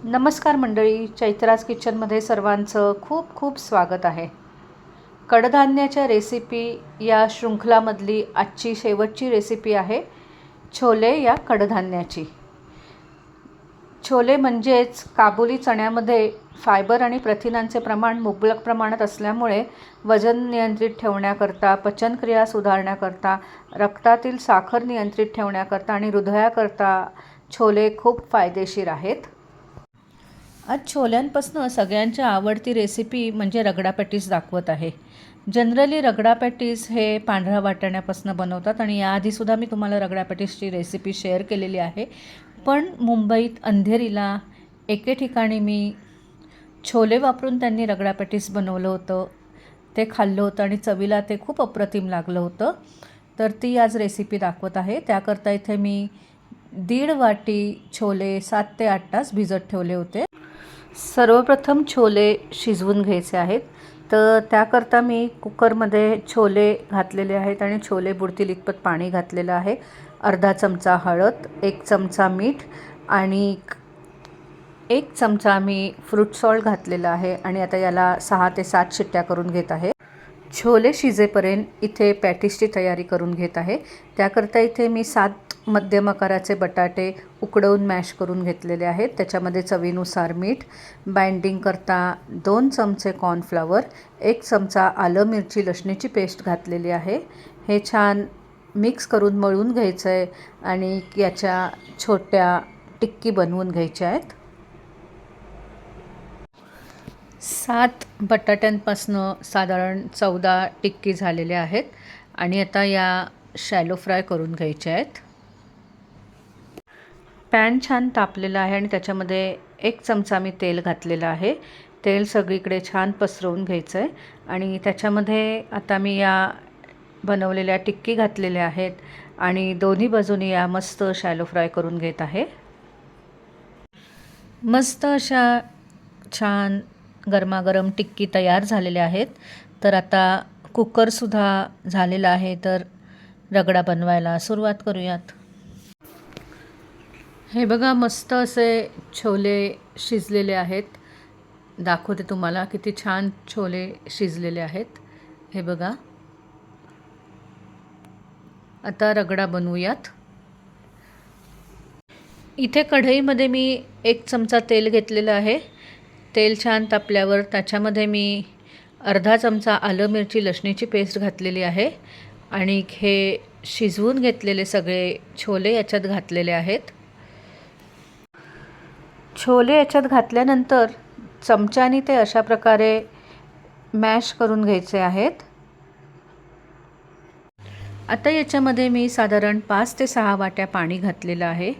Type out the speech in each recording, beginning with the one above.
नमस्कार मंडळी, चैत्राज किचनमध्ये सर्वांचं खूप खूप स्वागत आहे. कडधान्याच्या रेसिपी या शृंखलामधली आजची शेवटची रेसिपी आहे छोले या कडधान्याची. छोले म्हणजेच काबुली चण्यामध्ये फायबर आणि प्रथिनांचे प्रमाण मुबलक प्रमाणात असल्यामुळे वजन नियंत्रित ठेवण्याकरता, पचनक्रिया सुधारण्याकरता, रक्तातील साखर नियंत्रित ठेवण्याकरता आणि हृदयाकरता छोले खूप फायदेशीर आहेत. आज छोल्यांपासून सगळ्यांच्या आवडती रेसिपी म्हणजे रगडा पॅटीस दाखवत आहे. जनरली रगडा पॅटीस हे पांढऱ्या वाटाण्यापासून बनवतात आणि याआधीसुद्धा मी तुम्हाला रगडा पॅटीसची रेसिपी शेअर केलेली आहे. पण मुंबईत अंधेरीला एके ठिकाणी मी छोले वापरून त्यांनी रगडा पॅटीस बनवलं होतं. ते खाल्लं होतं आणि चवीला ते खूप अप्रतिम लागलं होतं. तर ती आज रेसिपी दाखवत आहे. त्याकरता इथे मी 1.5 वाटी छोले 7 ते 8 तास भिजत ठेवले होते. सर्वप्रथम छोले शिजवून घ्यायचे आहेत. तर त्याकरता मी कुकरमध्ये छोले घातलेले आहेत आणि छोले बुडतील इतपत पाणी घातलेलं आहे. अर्धा चमचा हळद, 1 चमचा मीठ आणि 1 चमचा मी फ्रूट सॉल्ट घातलेला आहे आणि आता याला 6 ते 7 शिट्ट्या करून घेत आहे. छोले शिजेपर्यंत इथे पॅटीसची तयारी करून घेत आहे. त्याकरता इथे मी 7 मध्यम आकाराचे बटाटे उकडवून मॅश करून घेतलेले आहेत. त्याच्यामध्ये चवीनुसार मीठ, बाइंडिंग करता 2 चमचे कॉर्नफ्लॉवर, 1 चमचा आलं मिरची लसणीची पेस्ट घातलेली आहे. हे छान मिक्स करून मळून घ्यायचं आहे आणि याच्या छोट्या टिक्की बनवून घ्यायच्या आहेत. 7 बटाट्यांपासनं साधारण 14 टिक्की झालेल्या आहेत आणि आता या शॅलो फ्राय करून घ्यायच्या आहेत. पॅन छान तापलेला आहे आणि त्याच्यामध्ये 1 चमचा मी तेल घातलेलं आहे. तेल सगळीकडे छान पसरवून घ्यायचं आहे आणि त्याच्यामध्ये आता मी या बनवलेल्या टिक्की घातलेल्या आहेत आणि दोन्ही बाजूनी या मस्त शॅलो फ्राय करून घेत आहे. मस्त अशा छान गरमागरम टिक्की तयार झालेल्या आहेत. तर आता कुकरसुद्धा झालेला आहे. तर रगडा बनवायला सुरुवात करूयात. हे बघा, मस्त असे छोले शिजलेले आहेत. दाखवते तुम्हाला किती छान छोले शिजलेले आहेत. हे बघा. आता रगडा बनवूयात. इथे कढईमध्ये मी 1 चमचा तेल घेतलेलं आहे. तेल छान तापल्यावर त्याच्यामध्ये मी अर्धा चमचा आलं मिरची लसणीची पेस्ट घातलेली आहे आणि हे शिजवून घेतलेले सगळे छोले याच्यात घातलेले आहेत. छोले याच्यात घातल्यानंतर चमच्याने ते अशा प्रकारे मॅश करून घ्यायचे आहेत. आता याच्यामध्ये मी साधारण 5 ते 6 वाट्या पाणी घातलेलं आहे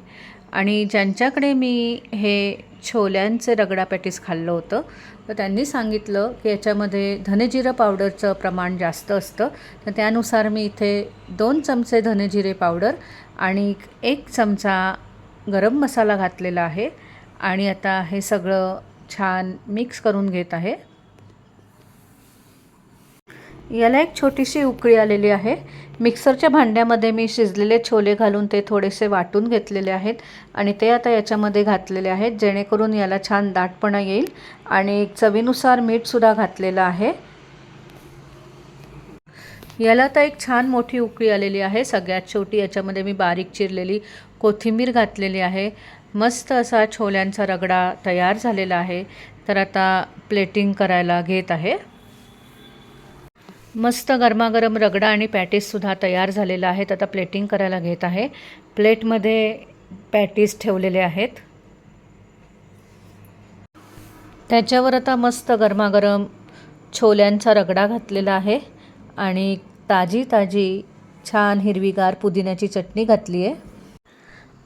आणि ज्यांच्याकडे मी हे छोल्यांचे रगडा पॅटीस खाल्लं होतं तर त्यांनी सांगितलं की याच्यामध्ये धनेजिरं पावडरचं प्रमाण जास्त असतं. तर त्यानुसार मी इथे 2 चमचे धनेजिरे पावडर आणि 1 चमचा गरम मसाला घातलेला आहे आणि आता हे सगळं छान मिक्स करून घेत आहे. याला एक छोटीशी उकळी आलेली आहे. मिक्सरच्या भांड्यामध्ये मी शिजलेले छोले घालून ते थोडेसे वाटून घेतलेले आहेत आणि ते आता याच्यामध्ये घातलेले आहेत जेणेकरून याला छान दाटपणा येईल आणि चवीनुसार मीठसुद्धा घातलेलं आहे. याला आता एक छान मोठी उकळी आलेली आहे. सगळ्यात शेवटी याच्यामध्ये मी बारीक चिरलेली कोथिंबीर घातलेली आहे. मस्त असा छोल्यांचा रगडा तयार झालेला आहे. तर आता प्लेटिंग करायला घेत आहे. मस्त गरमागरम रगडा आणि पॅटीससुद्धा तयार झालेला आहे. आता प्लेटिंग करायला घेत आहे. प्लेटमध्ये पॅटीस ठेवलेले आहेत. त्याच्यावर आता मस्त गरमागरम छोल्यांचा रगडा घातलेला आहे आणि ताजी ताजी छान हिरवीगार पुदिन्याची चटणी घातली आहे.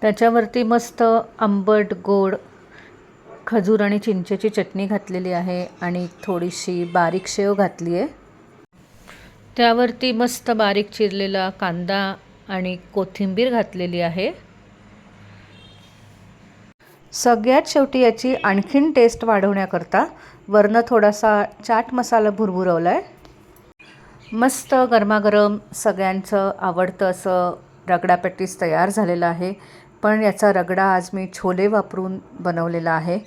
त्याच्यावरती मस्त आंबट गोड खजूर आणि चिंचेची चटणी घातलेली आहे आणि थोडीशी बारीक शेव घातली आहे. त्यावरती मस्त बारीक चिरलेला कांदा आणि कोथिंबीर घातलेली आहे. सगळ्यात शेवटी याची आणखीन टेस्ट वाढवण्याकरता वरनं थोडासा चाट मसाला भुरभुरवला आहे. मस्त गरमागरम सगळ्यांचं आवडतं असं रगडा पॅटीस तयार झालेलं आहे. पण याचा रगडा आज मी छोले वापरून बनवलेला आहे.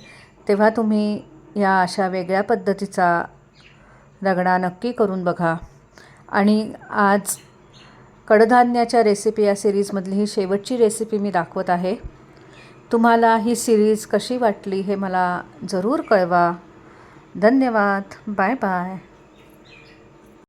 तेव्हा तुम्ही या अशा वेगळ्या पद्धतीचा रगडा नक्की करून बघा. आणि आज कडधान्याच्या रेसिपी या सिरीजमधली ही शेवटची रेसिपी मी दाखवत आहे. तुम्हाला ही सिरीज कशी वाटली हे मला जरूर कळवा. धन्यवाद. Bye bye.